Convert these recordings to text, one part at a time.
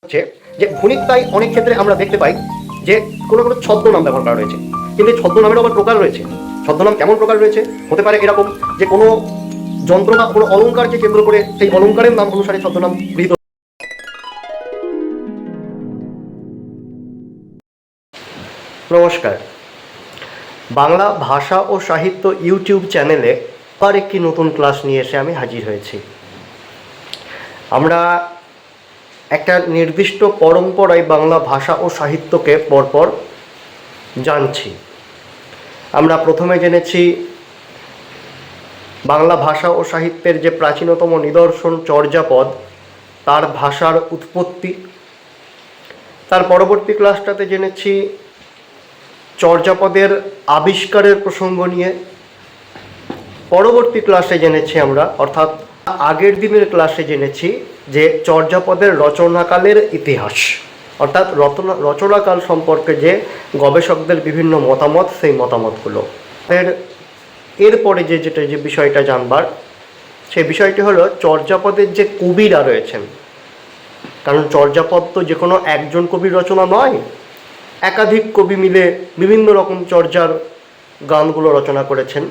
হচ্ছে যে ভণিতায় অনেক ক্ষেত্রে আমরা দেখতে পাই যে কোনো কোনো ছদ্মনাম ব্যবহার করা রয়েছে, কিন্তু এই ছদ্মনামের আবার প্রকার রয়েছে। ছদ্মনাম কেমন প্রকার রয়েছে? হতে পারে এরকম যে কোনো যন্ত্র বা কোনো অলঙ্কারকে কেন্দ্র করে সেই অলঙ্কারের নাম অনুসারে ছদ্মনাম গৃহীত। নমস্কার, বাংলা ভাষা ও সাহিত্য ইউটিউব চ্যানেলে আবার একটি নতুন ক্লাস নিয়ে এসে আমি হাজির হয়েছি। আমরা একটা নির্দিষ্ট পরম্পরায় বাংলা ভাষা ও সাহিত্যকে পরপর জানছি। আমরা প্রথমে জেনেছি বাংলা ভাষা ও সাহিত্যের যে প্রাচীনতম নিদর্শন চর্যাপদ, তার ভাষার উৎপত্তি। তার পরবর্তী ক্লাসটাতে জেনেছি চর্যাপদের আবিষ্কারের প্রসঙ্গ নিয়ে। পরবর্তী ক্লাসে জেনেছি আমরা, অর্থাৎ আগের দিনের ক্লাসে জেনেছি যে চর্যাপদের রচনাকালের ইতিহাস, অর্থাৎ রচনাকাল সম্পর্কে যে গবেষকদের বিভিন্ন মতামত, সেই মতামতগুলো। এরপরে যে বিষয়টা জানবার, সেই বিষয়টি হলো চর্যাপদের যে কবিরা রয়েছেন। কারণ চর্যাপদ তো যে কোনো একজন কবির রচনা নয়, একাধিক কবি মিলে বিভিন্ন রকম চর্যার গানগুলো রচনা করেছেন।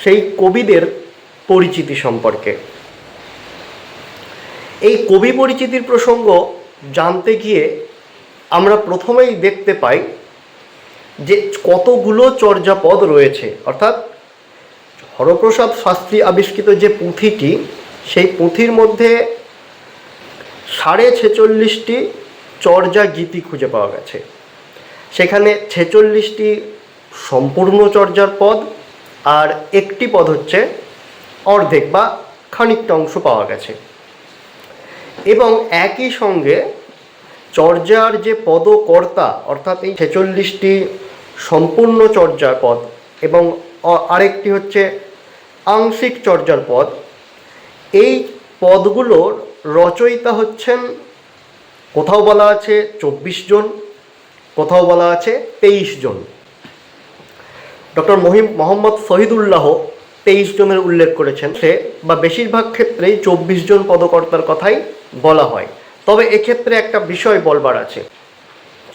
সেই কবিদের পরিচিতি সম্পর্কে, এই কবি পরিচিতির প্রসঙ্গ জানতে গিয়ে আমরা প্রথমেই দেখতে পাই যে কতগুলো চর্যাপদ রয়েছে। অর্থাৎ হরপ্রসাদ শাস্ত্রী আবিষ্কৃত যে পুঁথিটি, সেই পুঁথির মধ্যে 46.5টি চর্যা গীতি খুঁজে পাওয়া গেছে। সেখানে 46টি সম্পূর্ণ চর্যার পদ, আর একটি পদ হচ্ছে অর্ধেক বা খানিকটা অংশ পাওয়া গেছে। এবং একই সঙ্গে চর্যার যে পদকর্তা, অর্থাৎ এই 46টি সম্পূর্ণ চর্যার পদ এবং আরেকটি হচ্ছে আংশিক চর্যার পদ, এই পদগুলোর রচয়িতা হচ্ছেন, কোথাও বলা আছে 24 জন, কোথাও বলা আছে 23 জন। ডক্টর মোহাম্মদ শহীদুল্লাহ 23 জনের উল্লেখ করেছেন, সে বা বেশিরভাগ ক্ষেত্রেই 24 জন পদকর্তার কথাই বলা হয়। তবে এক্ষেত্রে একটা বিষয় বলবার আছে,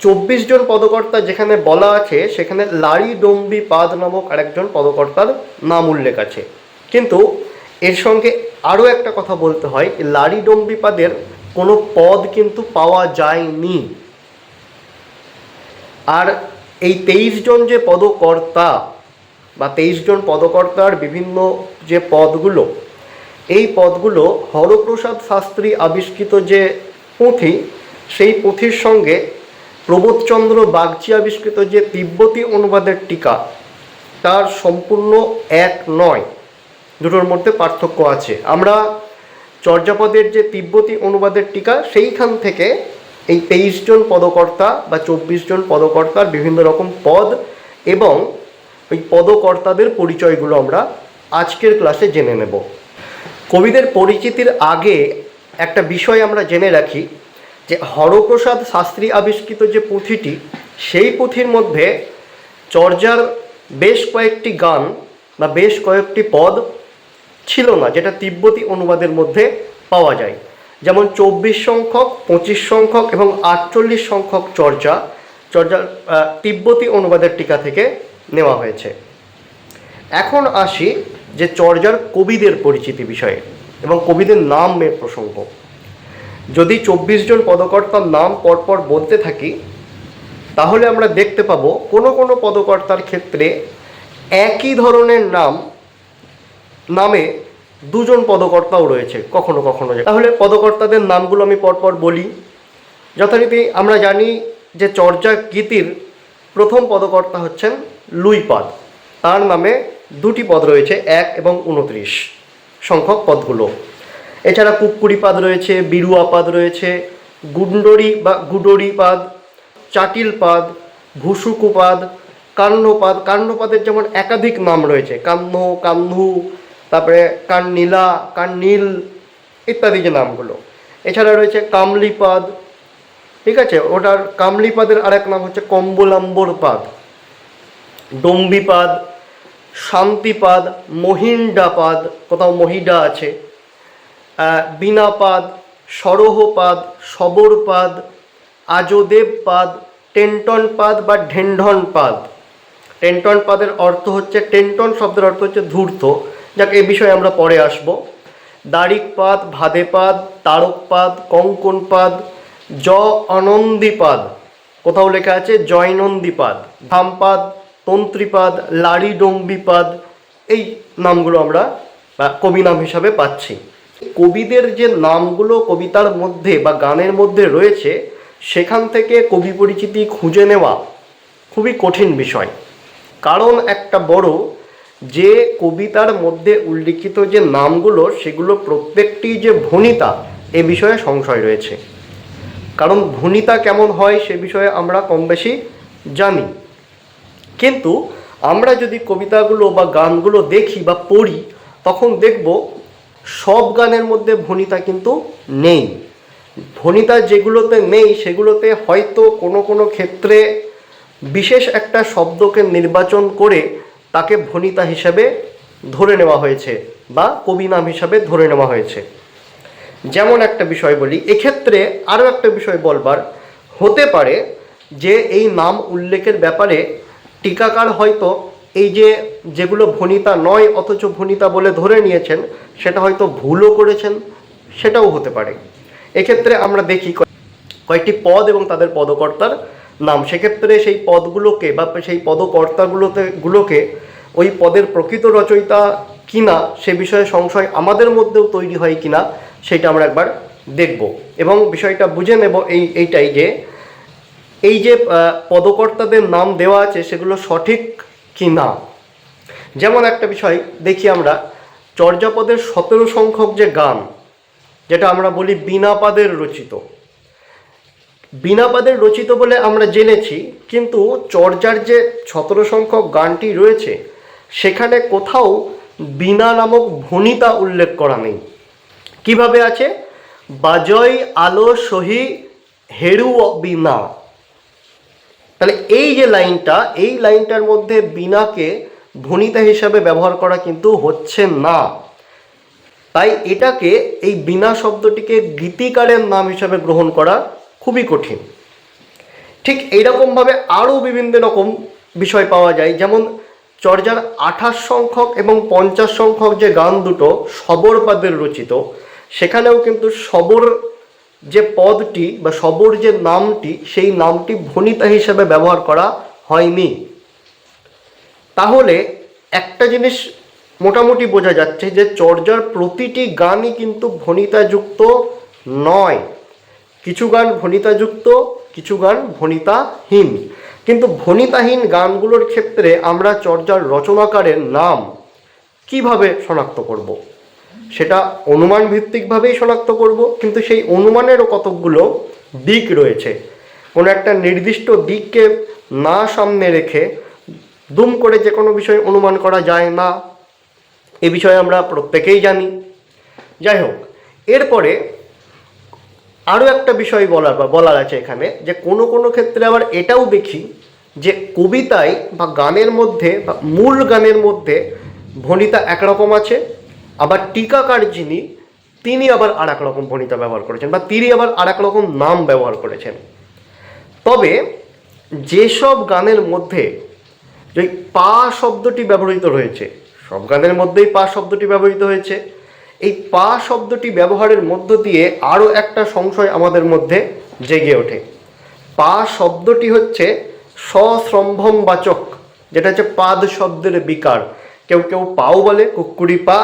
24 জন পদকর্তা যেখানে বলা আছে, সেখানে লারিডম্বিপাদ নামক আরেকজন পদকর্তার নাম উল্লেখ আছে। কিন্তু এর সঙ্গে আরও একটা কথা বলতে হয়, লারিডম্বিপাদের কোনো পদ কিন্তু পাওয়া যায়নি। আর এই 23 জন যে পদকর্তা বা 23 জন পদকর্তার বিভিন্ন যে পদগুলো, এই পদগুলো হরপ্রসাদ শাস্ত্রী আবিষ্কৃত যে পুঁথি, সেই পুঁথির সঙ্গে প্রবোধচন্দ্র বাগচি আবিষ্কৃত যে তিব্বতী অনুবাদের টিকা, তার সম্পূর্ণ এক নয়, দুটোর মধ্যে পার্থক্য আছে। আমরা চর্যাপদের যে তিব্বতী অনুবাদের টিকা, সেইখান থেকে এই 23 জন পদকর্তা বা 24 জন পদকর্তার বিভিন্ন রকম পদ এবং ওই পদকর্তাদের পরিচয়গুলো আমরা আজকের ক্লাসে জেনে নেব। কবিদের পরিচিতির আগে একটা বিষয় আমরা জেনে রাখি যে হরপ্রসাদ শাস্ত্রী আবিষ্কৃত যে পুঁথিটি, সেই পুঁথির মধ্যে চর্যার বেশ কয়েকটি গান বা বেশ কয়েকটি পদ ছিল না, যেটা তিব্বতী অনুবাদের মধ্যে পাওয়া যায়। যেমন 24 সংখ্যক, 25 সংখ্যক এবং 48 সংখ্যক চর্যার তিব্বতী অনুবাদের টিকা থেকে নেওয়া হয়েছে। এখন আসি যে চর্যার কবিদের পরিচিতি বিষয়ে এবং কবিদের নামের প্রসঙ্গ। যদি 24 জন পদকর্তার নাম পরপর বলতে থাকি, তাহলে আমরা দেখতে পাবো কোনো কোনো পদকর্তার ক্ষেত্রে একই ধরনের নামে 2 জন পদকর্তাও রয়েছে কখনো কখনো। তাহলে পদকর্তাদের নামগুলো আমি পরপর বলি। যথারীতি আমরা জানি যে চর্যা গীতির প্রথম পদকর্তা হচ্ছেন লুইপাদ। তার নামে 2টি পদ রয়েছে, 1 এবং 29 সংখ্যক পদগুলো। এছাড়া কুক্কুরিপাদ রয়েছে, বিরুয়াপাদ রয়েছে, গুণ্ডরি বা গুডরিপাদ, চাটিলপাদ, ভুসুকুপাদ, কান্নপাদ। কান্নপাদের যেমন একাধিক নাম রয়েছে, কান্ন, কান্ধু, তারপরে কান্নীলা, কান্নীল ইত্যাদি যে নামগুলো। এছাড়া রয়েছে কামলিপাদ, ঠিক আছে, ওটার কামলিপাদের আরেক নাম হচ্ছে কম্বলাম্বর পাদ, ডম্বিপাদ, শান্তিপাদ, মহিন্ডাপাদ, কোথাও মহিডা আছে, বীণাপাদ, সরোহপাদ, সবরপাদ, আজদেবপাদ, টেন্টনপাদ বা ঢেন্ঢনপাদ। টেন্টনপাদের অর্থ হচ্ছে, টেন্টন শব্দের অর্থ হচ্ছে ধূর্ত, যাকে এ বিষয়ে আমরা পরে আসব। দারিকপাদ, ভাদেপাদ, তারকপাদ, কঙ্কনপাদ, অনন্দীপাদ, কোথাও লেখা আছে জয়নন্দীপাদ, ধামপাদ, তন্ত্রীপাদ, লাড়িডঙ্গিপাদ, এই নামগুলো আমরা কবি নাম হিসাবে পাচ্ছি। কবিদের যে নামগুলো কবিতার মধ্যে বা গানের মধ্যে রয়েছে, সেখান থেকে কবি পরিচিতি খুঁজে নেওয়া খুবই কঠিন বিষয়। কারণ একটা বড়, যে কবিতার মধ্যে উল্লিখিত যে নামগুলো সেগুলো প্রত্যেকটি যে ভণিতা, এ বিষয়ে সংশয় রয়েছে। কারণ ভণিতা কেমন হয় সে বিষয়ে আমরা কম বেশি জানি, কিন্তু আমরা যদি কবিতাগুলো বা গানগুলো দেখি বা পড়ি, তখন দেখব সব গানের মধ্যে ভণিতা কিন্তু নেই। ভণিতা যেগুলোতে নেই সেগুলোতে হয়তো কোনো কোনো ক্ষেত্রে বিশেষ একটা শব্দকে নির্বাচন করে তাকে ভণিতা হিসাবে ধরে নেওয়া হয়েছে বা কবি নাম হিসাবে ধরে নেওয়া হয়েছে। যেমন একটা বিষয় বলি, এক্ষেত্রে আরও একটা বিষয় বলবার, হতে পারে যে এই নাম উল্লেখের ব্যাপারে টিকাকার হয়তো এই যেগুলো ভণিতা নয় অথচ ভণিতা বলে ধরে নিয়েছেন, সেটা হয়তো ভুলও করেছেন, সেটাও হতে পারে। এক্ষেত্রে আমরা দেখি কয়েকটি পদ এবং তাদের পদকর্তার নাম। সেক্ষেত্রে সেই পদগুলোকে বা সেই পদকর্তাগুলোকে ওই পদের প্রকৃত রচয়িতা কিনা সে বিষয়ে সংশয় আমাদের মধ্যেও তৈরি হয় কিনা সেটা আমরা একবার দেখব, এবং বিষয়টা বুঝে নেব এইটাই যে এই যে পদকর্তাদের নাম দেওয়া আছে সেগুলো সঠিক কি না। যেমন একটা বিষয় দেখি আমরা, চর্যাপদের 17 সংখ্যক যে গান, যেটা আমরা বলি বীণাপাদের রচিত, বীণাপাদের রচিত বলে আমরা জেনেছি, কিন্তু চর্যার যে 17 সংখ্যক গানটি রয়েছে সেখানে কোথাও বীণা নামক ভণিতা উল্লেখ করা নেই। কিভাবে আছে? বাজয় আলো সহি হেরু বীণা। তাহলে এই যে লাইনটা, এই লাইনটার মধ্যে বীণাকে ভণিতা হিসাবে ব্যবহার করা কিন্তু হচ্ছে না। তাই এটাকে, এই বীণা শব্দটিকে গীতিকারের নাম হিসাবে গ্রহণ করা খুবই কঠিন। ঠিক এইরকমভাবে আরও বিভিন্ন রকম বিষয় পাওয়া যায়। যেমন চর্যার 28 সংখ্যক এবং 50 সংখ্যক যে গান দুটো সবরপাদের রচিত, সেখানেও কিন্তু সবর যে পদটি বা সবর যে নামটি, সেই নামটি ভণিতা হিসাবে ব্যবহার করা হয়নি। তাহলে একটা জিনিস মোটামুটি বোঝা যাচ্ছে যে চর্যার প্রতিটি গানই কিন্তু ভণিতাযুক্ত নয়। কিছু গান ভণিতাযুক্ত, কিছু গান ভণিতাহীন। কিন্তু ভণিতাহীন গানগুলোর ক্ষেত্রে আমরা চর্যার রচনাকারের নাম কিভাবে শনাক্ত করব? সেটা অনুমান ভিত্তিকভাবেই শনাক্ত করব, কিন্তু সেই অনুমানেরও কতকগুলো দিক রয়েছে। কোনো একটা নির্দিষ্ট দিককে না সামনে রেখে দুম করে যে কোনো বিষয় অনুমান করা যায় না, এ বিষয়ে আমরা প্রত্যেকেই জানি। যাই হোক, এরপরে আরও একটা বিষয় বলার আছে এখানে, যে কোনো কোনো ক্ষেত্রে আবার এটাও দেখি যে কবিতায় বা গানের মধ্যে বা মূল গানের মধ্যে ভণিতা একরকম আছে, আবার টিকাকার যিনি তিনি আবার আর এক রকম ভণিতা ব্যবহার করেছেন বা তিনি আবার আর এক রকম নাম ব্যবহার করেছেন। তবে যেসব গানের মধ্যে যে পা শব্দটি ব্যবহৃত রয়েছে, সব গানের মধ্যেই পা শব্দটি ব্যবহৃত হয়েছে, এই পা শব্দটি ব্যবহারের মধ্য দিয়ে আরও একটা সংশয় আমাদের মধ্যে জেগে ওঠে। পা শব্দটি হচ্ছে সশ্রম্ভমবাচক, যেটা হচ্ছে পাদ শব্দের বিকার। কেউ কেউ পাও বলে, কুক্কুরি পা,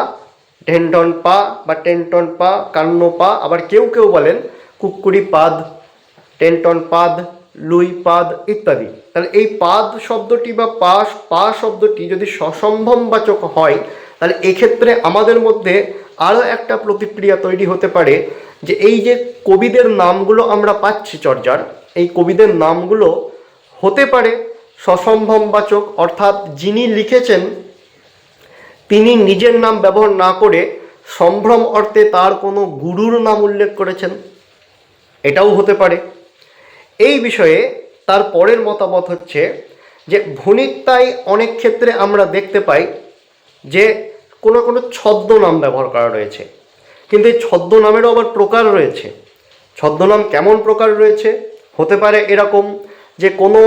ঢেন্ঢন পা বা টেন্টন পা, কান্ন পা। আবার কেউ কেউ বলেন কুক্কুরি পাদ, টেন্টন পাদ, লুই পাদ ইত্যাদি। তাহলে এই পাদ শব্দটি বা পা শব্দটি যদি সসম্ভববাচক হয়, তাহলে এক্ষেত্রে আমাদের মধ্যে আরও একটা প্রতিক্রিয়া তৈরি হতে পারে যে এই যে কবিদের নামগুলো আমরা পাচ্ছি চর্যার, এই কবিদের নামগুলো হতে পারে সসম্ভববাচক, অর্থাৎ যিনি লিখেছেন তিনি নিজের নাম ব্যবহার না করে সম্ভ্রম অর্থে তার কোনো গুরুর নাম উল্লেখ করেছেন, এটাও হতে পারে। এই বিষয়ে তার পরের মতামত হচ্ছে যে ভণিতায় অনেক ক্ষেত্রে আমরা দেখতে পাই যে কোনো কোনো ছদ্মনাম ব্যবহার করা রয়েছে। কিন্তু এই ছদ্মনামেরও আবার প্রকার রয়েছে। ছদ্মনাম কেমন প্রকার রয়েছে? হতে পারে এরকম যে কোনো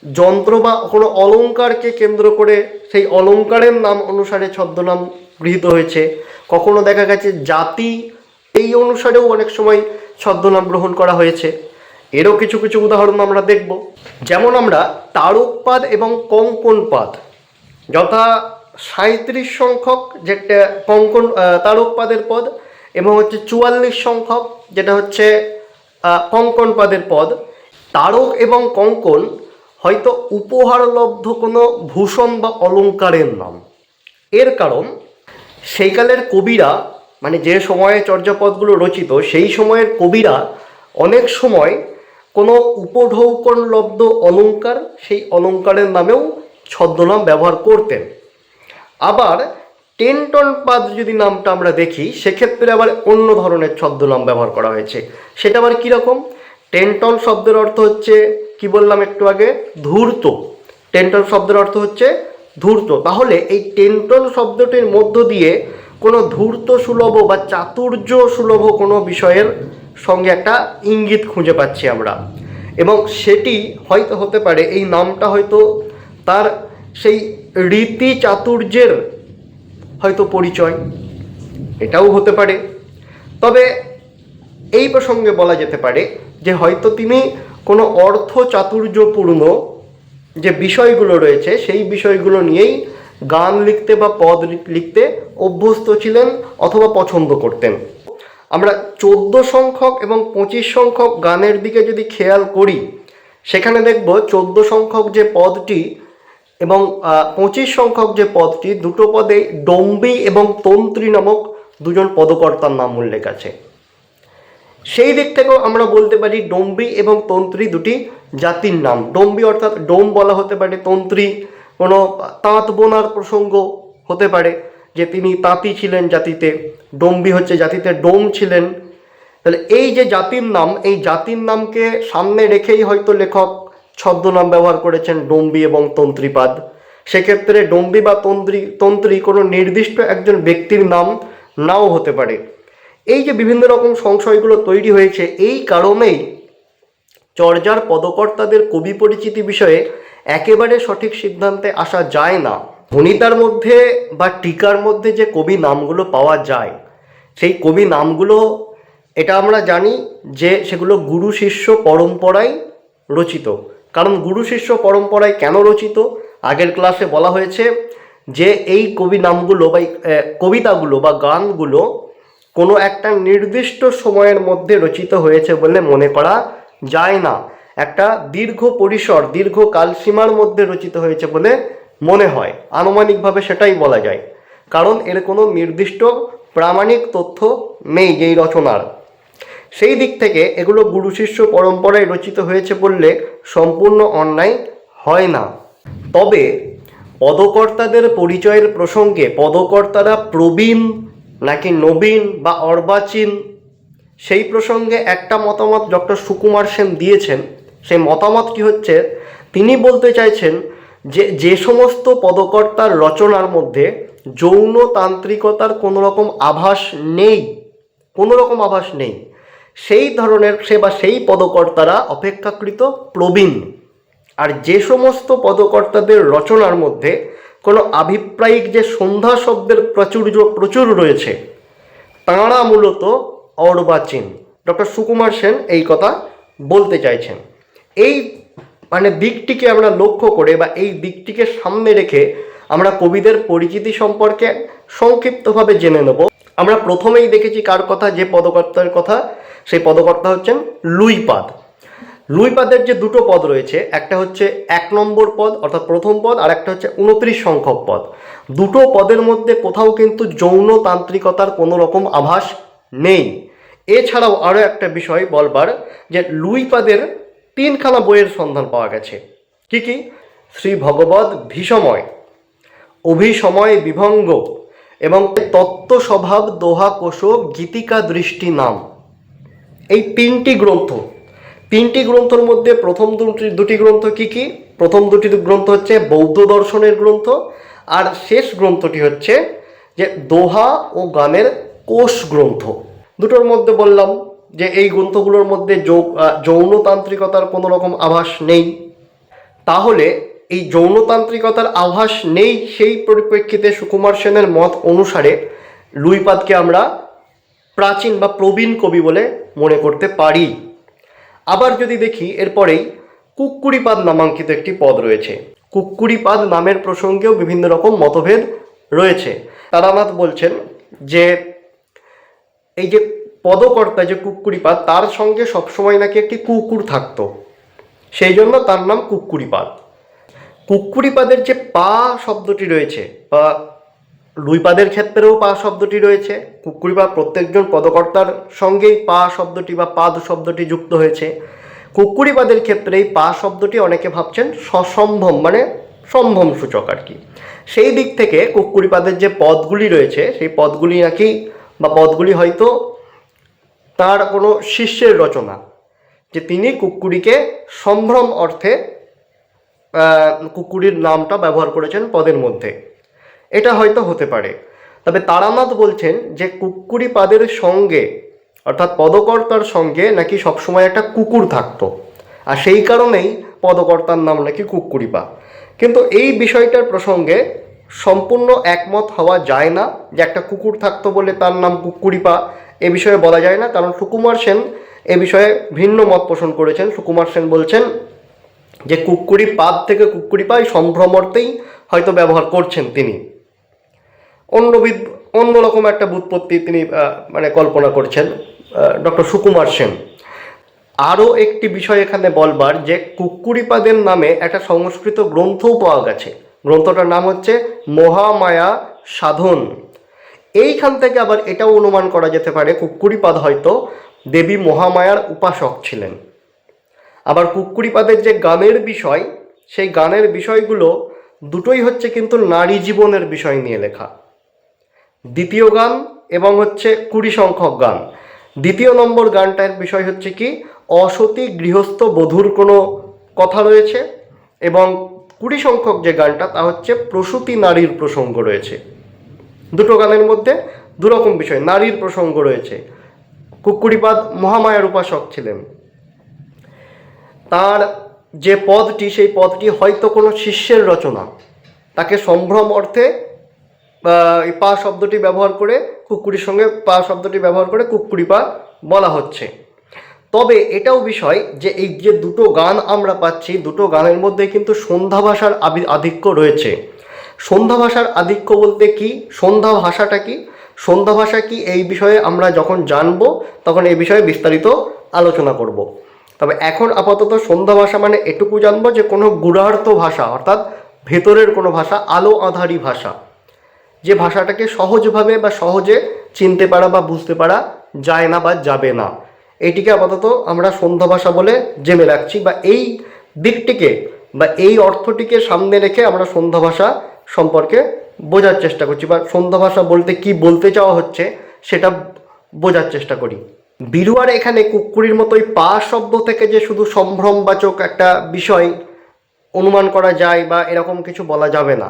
যন্ত্র বা কোনো অলংকারকে কেন্দ্র করে সেই অলংকারের নাম অনুসারে ছদ্মনাম গৃহীত হয়েছে। কখনো দেখা গেছে জাতি এই অনুসারেও অনেক সময় ছদ্মনাম গ্রহণ করা হয়েছে। এরও কিছু কিছু উদাহরণ আমরা দেখব। যেমন আমরা তারকপাদ এবং কঙ্কনপাদ, যথা 37 সংখ্যক যেটা তারকপাদের পদ এবং হচ্ছে 44 সংখ্যক যেটা হচ্ছে কঙ্কনপাদের পদ। তারক এবং কঙ্কন হয়তো উপহারলব্ধ কোনো ভূষণ বা অলংকারের নাম। এর কারণ সেইকালের কবিরা, মানে যে সময়ে চর্যাপদগুলো রচিত সেই সময়ের কবিরা অনেক সময় কোনো উপঢৌকনলব্ধ অলংকার, সেই অলংকারের নামেও ছদ্মনাম ব্যবহার করতেন। আবার টেনটনপাদ যদি নামটা আমরা দেখি, সেক্ষেত্রে আবার অন্য ধরনের ছদ্মনাম ব্যবহার করা হয়েছে। সেটা আবার কীরকম? টেনটন শব্দের অর্থ হচ্ছে, কি বললাম একটু আগে, ধূর্ত। টেনটন শব্দের অর্থ হচ্ছে ধূর্ত। তাহলে এই টেনটন শব্দটির মধ্য দিয়ে কোনো ধূর্ত সুলভ বা চাতুর্য সুলভ কোনো বিষয়ের সঙ্গে একটা ইঙ্গিত খুঁজে পাচ্ছি আমরা, এবং সেটি হয়তো হতে পারে এই নামটা হয়তো তার সেই রীতি চাতুর্যের হয়তো পরিচয়, এটাও হতে পারে। তবে এই প্রসঙ্গে বলা যেতে পারে যে হয়তো তিনি কোনো অর্থ চাতুর্যপূর্ণ যে বিষয়গুলো রয়েছে সেই বিষয়গুলো নিয়েই গান লিখতে বা পদ লিখতে অভ্যস্ত ছিলেন অথবা পছন্দ করতেন। আমরা 14 সংখ্যক এবং 25 সংখ্যক গানের দিকে যদি খেয়াল করি, সেখানে দেখব 14 সংখ্যক যে পদটি এবং 25 সংখ্যক যে পদটি, দুটো পদে ডম্বী এবং তন্ত্রী নামক দুজন পদকর্তার নাম উল্লেখ আছে। সেই দিক থেকেও আমরা বলতে পারি ডম্বী এবং তন্ত্রী দুটি জাতির নাম। ডম্বী অর্থাৎ ডোম বলা হতে পারে, তন্ত্রী কোনো তাঁত বোনার প্রসঙ্গ হতে পারে যে তিনি তাঁতি ছিলেন জাতিতে, ডম্বী হচ্ছে জাতিতে ডোম ছিলেন। তাহলে এই যে জাতির নাম, এই জাতির নামকে সামনে রেখেই হয়তো লেখক ছদ্মনাম ব্যবহার করেছেন ডম্বী এবং তন্ত্রীপাদ। সেক্ষেত্রে ডম্বী বা তন্ত্রী কোনো নির্দিষ্ট একজন ব্যক্তির নাম নাও হতে পারে। এই যে বিভিন্ন রকম সংশয়গুলো তৈরি হয়েছে, এই কারণেই চর্যার পদকর্তাদের কবি পরিচিতি বিষয়ে একেবারে সঠিক সিদ্ধান্তে আসা যায় না। ভণিতার মধ্যে বা টিকার মধ্যে যে কবি নামগুলো পাওয়া যায়, সেই কবি নামগুলো এটা আমরা জানি যে সেগুলো গুরু শিষ্য পরম্পরায় রচিত। কারণ গুরু শিষ্য পরম্পরায় কেন রচিত, আগের ক্লাসে বলা হয়েছে যে এই কবি নামগুলো বা কবিতাগুলো বা গানগুলো কোনো একটা নির্দিষ্ট সময়ের মধ্যে রচিত হয়েছে বলে মনে করা যায় না। একটা দীর্ঘ পরিসর, দীর্ঘ কালসীমার মধ্যে রচিত হয়েছে বলে মনে হয়, আনুমানিকভাবে সেটাই বলা যায়। কারণ এর কোনো নির্দিষ্ট প্রামাণিক তথ্য নেই যেই রচনার। সেই দিক থেকে এগুলো গুরু শিষ্য পরম্পরায় রচিত হয়েছে বললে সম্পূর্ণ অন্যায় হয় না। তবে পদকর্তাদের পরিচয়ের প্রসঙ্গে পদকর্তারা প্রবীণ নাকি নবীন বা অর্বাচীন, সেই প্রসঙ্গে একটা মতামত ডক্টর সুকুমার সেন দিয়েছেন। সেই মতামতটি হচ্ছে, তিনি বলতে চাইছেন যে সমস্ত পদকর্তার রচনার মধ্যে যৌন তান্ত্রিকতার কোনো রকম আভাস নেই, সেই ধরনের সেই পদকর্তারা অপেক্ষাকৃত প্রবীণ। আর যে সমস্ত পদকর্তাদের রচনার মধ্যে কোনো আভিপ্রায়িক যে সন্ধ্যা শব্দের প্রচুর রয়েছে, তাঁরা মূলত অর্বাচীন। ডক্টর সুকুমার সেন এই কথা বলতে চাইছেন। এই দিকটিকে আমরা লক্ষ্য করে বা এই দিকটিকে সামনে রেখে আমরা কবিদের পরিচিতি সম্পর্কে সংক্ষিপ্তভাবে জেনে নেব। আমরা প্রথমেই দেখেছি কার কথা, যে পদকর্তার কথা, সেই পদকর্তা হচ্ছেন লুইপাদ। লুইপাদের যে দুটো পদ রয়েছে, একটা হচ্ছে 1 নম্বর পদ অর্থাৎ প্রথম পদ, আর একটা হচ্ছে 29 সংখ্যক পদ। দুটো পদের মধ্যে কোথাও কিন্তু যৌন তান্ত্রিকতার কোনো রকম আভাস নেই। এছাড়াও আরও একটা বিষয় বলবার, যে লুইপাদের 3খানা বইয়ের সন্ধান পাওয়া গেছে। কি কি? শ্রী ভগবদ ভীষময়, অভিসময় বিভঙ্গ এবং তত্ত্ব স্বভাব দোহা কোশ গীতিকা দৃষ্টি নাম। এই তিনটি গ্রন্থের মধ্যে প্রথম দুটি গ্রন্থ কি কি? প্রথম দুটি গ্রন্থ হচ্ছে বৌদ্ধ দর্শনের গ্রন্থ, আর শেষ গ্রন্থটি হচ্ছে যে দোহা ও গানের কোষ গ্রন্থ। দুটোর মধ্যে বললাম যে এই গ্রন্থগুলোর মধ্যে যৌনতান্ত্রিকতার কোনো রকম আভাস নেই। তাহলে এই যৌনতান্ত্রিকতার আভাস নেই, সেই পরিপ্রেক্ষিতে সুকুমার সেনের মত অনুসারে লুইপাদকে আমরা প্রাচীন বা প্রবীণ কবি বলে মনে করতে পারি। আবার যদি দেখি, এরপরেই কুক্কুরিপাদ নামাঙ্কিত একটি পদ রয়েছে। কুক্কুরিপাদ নামের প্রসঙ্গেও বিভিন্ন রকম মতভেদ রয়েছে। তারানাথ বলছেন যে এই যে পদকর্তা যে কুক্কুরিপাদ, তার সঙ্গে সবসময় নাকি একটি কুকুর থাকতো, সেই জন্য তার নাম কুক্কুরিপাদ। কুক্কুরিপাদের যে পা শব্দটি রয়েছে, বা লুইপাদের ক্ষেত্রেও পা শব্দটি রয়েছে, কুক্কুরিপাদ প্রত্যেকজন পদকর্তার সঙ্গেই পা শব্দটি বা পাদ শব্দটি যুক্ত হয়েছে। কুক্কুরিপাদের ক্ষেত্রে এই পা শব্দটি অনেকে ভাবছেন সসম্ভম, মানে সম্ভ্রম সূচক আর কি। সেই দিক থেকে কুক্কুরিপাদের যে পদগুলি রয়েছে, সেই পদগুলি নাকি বা পদগুলি হয়তো তার কোনো শিষ্যের রচনা, যে তিনি কুক্কুরিকে সম্ভ্রম অর্থে কুক্কুরির নামটা ব্যবহার করেছেন পদের মধ্যে, এটা হয়তো হতে পারে। তবে তারানাথ বলছেন যে কুক্কুরিপাদের সঙ্গে, অর্থাৎ পদকর্তার সঙ্গে নাকি সবসময় একটা কুকুর থাকতো, আর সেই কারণেই পদকর্তার নাম নাকি কুক্কুরিপা। কিন্তু এই বিষয়টার প্রসঙ্গে সম্পূর্ণ একমত হওয়া যায় না যে একটা কুকুর থাকতো বলে তার নাম কুক্কুরিপা, এ বিষয়ে বলা যায় না। কারণ সুকুমার সেন এ বিষয়ে ভিন্ন মত পোষণ করেছেন। সুকুমার সেন বলছেন যে কুক্কুরিপাদ থেকে কুক্কুরিপা এই সম্ভ্রম অর্থেই হয়তো ব্যবহার করছেন তিনি, অন্যরকম একটা ব্যুৎপত্তি তিনি মানে কল্পনা করছেন ডক্টর সুকুমার সেন। আরও একটি বিষয় এখানে বলবার, যে কুক্কুরিপাদের নামে একটা সংস্কৃত গ্রন্থও পাওয়া গেছে। গ্রন্থটার নাম হচ্ছে মহামায়া সাধন। এইখান থেকে আবার এটাও অনুমান করা যেতে পারে কুক্কুরিপাদ হয়তো দেবী মহামায়ার উপাসক ছিলেন। আবার কুক্কুরিপাদের যে গানের বিষয়, সেই গানের বিষয়গুলো দুটোই হচ্ছে কিন্তু নারী জীবনের বিষয় নিয়ে লেখা। দ্বিতীয় গান এবং হচ্ছে 20 সংখ্যক গান। দ্বিতীয় নম্বর গানটার বিষয় হচ্ছে কি, অসতী গৃহস্থ বধূর কোনো কথা রয়েছে, এবং 20 সংখ্যক যে গানটা, তা হচ্ছে প্রসূতি নারীর প্রসঙ্গ রয়েছে। দুটো গানের মধ্যে দুরকম বিষয়, নারীর প্রসঙ্গ রয়েছে। কুক্কুরিপাদ মহামায়ার উপাসক ছিলেন। তার যে পদটি, সেই পদটি হয়তো কোনো শিষ্যের রচনা, তাকে সম্ভ্রম অর্থে এই পা শব্দটি ব্যবহার করে, কুক্কুরির সঙ্গে পা শব্দটি ব্যবহার করে কুক্কুরিপা বলা হচ্ছে। তবে এটাও বিষয় যে এই যে দুটো গান আমরা পাচ্ছি, দুটো গানের মধ্যে কিন্তু সন্ধ্যা ভাষার আধিক্য রয়েছে। সন্ধ্যা ভাষার আধিক্য বলতে কি, সন্ধ্যা ভাষাটা কি, সন্ধ্যা ভাষা কি, এই বিষয়ে আমরা যখন জানব তখন এই বিষয়ে বিস্তারিত আলোচনা করব। তবে এখন আপাতত সন্ধ্যা ভাষা মানে এটুকু জানবো যে কোনো গূঢ়ার্থ ভাষা, অর্থাৎ ভেতরের কোনো ভাষা, আলো আঁধারি ভাষা, যে ভাষাটাকে সহজভাবে বা সহজে চিনতে পারা বা বুঝতে পারা যায় না বা যাবে না, এটিকে আপাতত আমরা সন্ধ্যা ভাষা বলে জেনে রাখছি, বা এই দিকটিকে বা এই অর্থটিকে সামনে রেখে আমরা সন্ধ্যা ভাষা সম্পর্কে বোঝার চেষ্টা করছি, বা সন্ধ্যা ভাষা বলতে কি বলতে চাওয়া হচ্ছে সেটা বোঝার চেষ্টা করি। বিরুয়ার এখানে কুক্কুরির মতোই পা শব্দ থেকে যে শুধু সম্ভ্রমবাচক একটা বিষয় অনুমান করা যায় বা এরকম কিছু বলা যাবে না।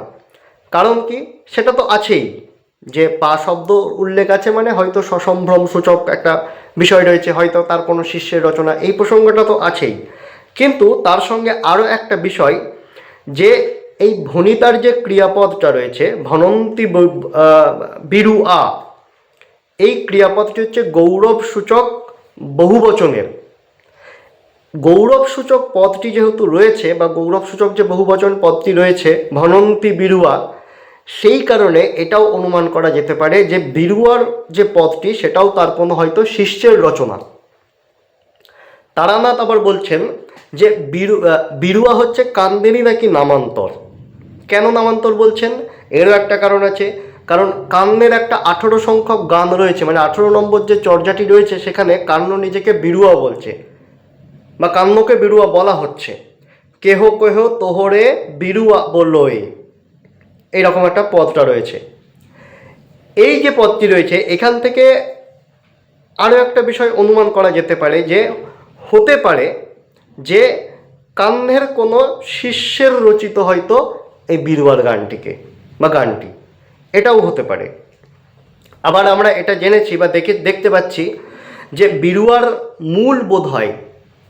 কারণ কি, সেটা তো আছেই, যে পা শব্দ উল্লেখ আছে মানে হয়তো সসম্ভ্রম সূচক একটা বিষয় রয়েছে, হয়তো তার কোনো শিষ্যের রচনা, এই প্রসঙ্গটা তো আছেই। কিন্তু তার সঙ্গে আরও একটা বিষয়, যে এই ভনিতার যে ক্রিয়াপদটা রয়েছে, ভনন্তি বিরুয়া, এই ক্রিয়াপদটি হচ্ছে গৌরব সূচক বহুবচনের। গৌরব সূচক পদটি যেহেতু রয়েছে, বা গৌরব সূচক যে বহুবচন পদটি রয়েছে ভনন্তি বিরুয়া, সেই কারণে এটাও অনুমান করা যেতে পারে যে বিরুয়ার যে পদটি, সেটাও তার কোনো হয়তো শিষ্যের রচনা। তারানাথ আবার বলছেন যে বিরুয়া হচ্ছে কান্দেরই নাকি নামান্তর। কেন নামান্তর বলছেন, এরও একটা কারণ আছে। কারণ কান্নের একটা 18 সংখ্যক গান রয়েছে, মানে 18 নম্বর যে চর্যাটি রয়েছে, সেখানে কান্ন নিজেকে বিরুয়া বলছে, বা কান্নকে বিরুয়া বলা হচ্ছে। কেহ কেহ তোহরে বিরুয়া বলই, এইরকম একটা পদটা রয়েছে। এই যে পদটি রয়েছে, এখান থেকে আরও একটা বিষয় অনুমান করা যেতে পারে, যে হতে পারে যে কান্নের কোনো শিষ্যের রচিত হয়তো এই বিরুয়ার গানটিকে বা গানটি, এটাও হতে পারে। আবার আমরা এটা জেনেছি বা দেখতে পাচ্ছি যে বিরুয়ার মূল বোধ হয়,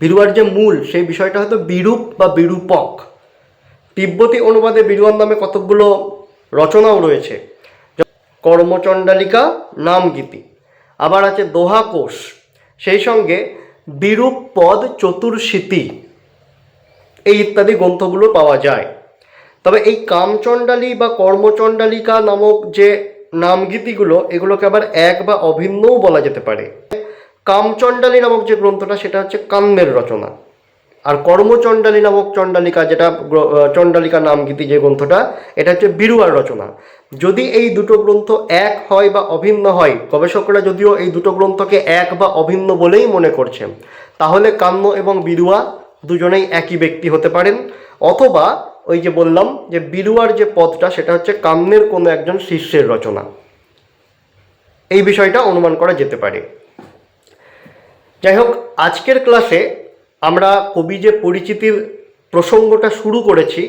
বিরুয়ার যে মূল সেই বিষয়টা হয়তো বিরূপ বা বিরূপক। তিব্বতী অনুবাদে বিরুয়ার নামে কতকগুলো রচনাও রয়েছে, কর্মচণ্ডালিকা, নামগীতি, আবার আছে দোহাকোষ, সেই সঙ্গে বিরূপ পদ চতুর্শীতি, এই ইত্যাদি গ্রন্থগুলো পাওয়া যায়। তবে এই কামচণ্ডালী বা কর্মচণ্ডালিকা নামক যে নামগীতিগুলো, এগুলোকে আবার এক বা অভিন্নও বলা যেতে পারে। কামচণ্ডালী নামক যে গ্রন্থটা সেটা হচ্ছে কাম্যের রচনা, আর কর্মচণ্ডালী নামক চণ্ডালিকা, যেটা চণ্ডালিকা নামগীতি যে গ্রন্থটা, এটা হচ্ছে বিরুয়ার রচনা। যদি এই দুটো গ্রন্থ এক হয় বা অভিন্ন হয়, গবেষকরা যদিও এই দুটো গ্রন্থকে এক বা অভিন্ন বলেই মনে করছেন, তাহলে কাম্য এবং বিরুয়া দুজনেই একই ব্যক্তি হতে পারেন, অথবা ওই যে বললাম যে বিরুয়ার যে পদটা সেটা হচ্ছে কাম্যের কোনো একজন শিষ্যের রচনা, এই বিষয়টা অনুমান করা যেতে পারে। যাই হোক, আজকের ক্লাসে আমরা কবি যে পরিচিতির প্রসঙ্গটা শুরু করেছি,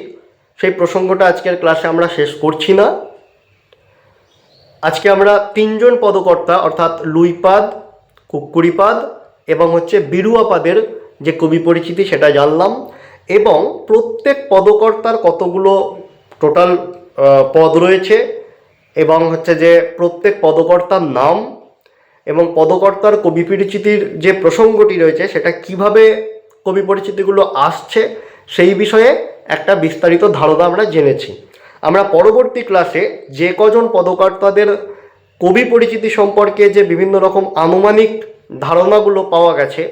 সেই প্রসঙ্গটা আজকের ক্লাসে আমরা শেষ করছি না। আজকে আমরা তিনজন পদকর্তা অর্থাৎ লুইপাদ, কুক্কুরিপাদ এবং হচ্ছে বিরুয়াপাদের যে কবি পরিচিতি সেটা জানলাম, এবং প্রত্যেক পদকর্তার কতগুলো টোটাল পদ রয়েছে, এবং হচ্ছে যে প্রত্যেক পদকর্তার নাম এবং পদকর্তার কবি পরিচিতির যে প্রসঙ্গটি রয়েছে সেটা কিভাবে কবি পরিচিতিগুলো আসছে সেই বিষয়ে একটা বিস্তারিত ধারণা আমরা জেনেছি। আমরা পরবর্তী ক্লাসে যে কজন পদকর্তাদের কবি পরিচিতি সম্পর্কে যে বিভিন্ন রকম আনুমানিক ধারণাগুলো পাওয়া গেছে,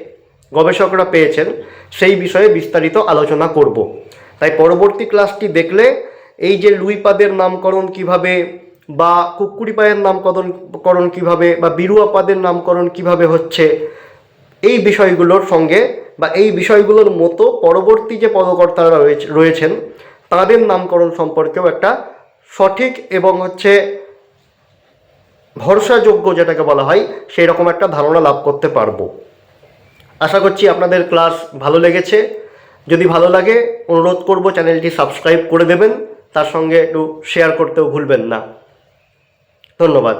গবেষকরা পেয়েছেন, সেই বিষয়ে বিস্তারিত আলোচনা করব। তাই পরবর্তী ক্লাসটি দেখলে এই যে লুইপাদের নামকরণ কিভাবে, বা কুক্কুরিপাদের নামকরণ কিভাবে, বা বিরুয়াপাদের নামকরণ কিভাবে হচ্ছে, এই বিষয়গুলোর সঙ্গে বা এই বিষয়গুলোর মতো পরবর্তী যে পদকর্তারা রয়েছেন তাদের নামকরণ সম্পর্কেও একটা সঠিক এবং হচ্ছে ভরসাযোগ্য, যেটাকে বলা হয়, সেই রকম একটা ধারণা লাভ করতে পারবো। আশা করছি আপনাদের ক্লাস ভালো লেগেছে। যদি ভালো লাগে অনুরোধ করব চ্যানেলটি সাবস্ক্রাইব করে দেবেন, তার সঙ্গে একটু শেয়ার করতেও ভুলবেন না। ধন্যবাদ।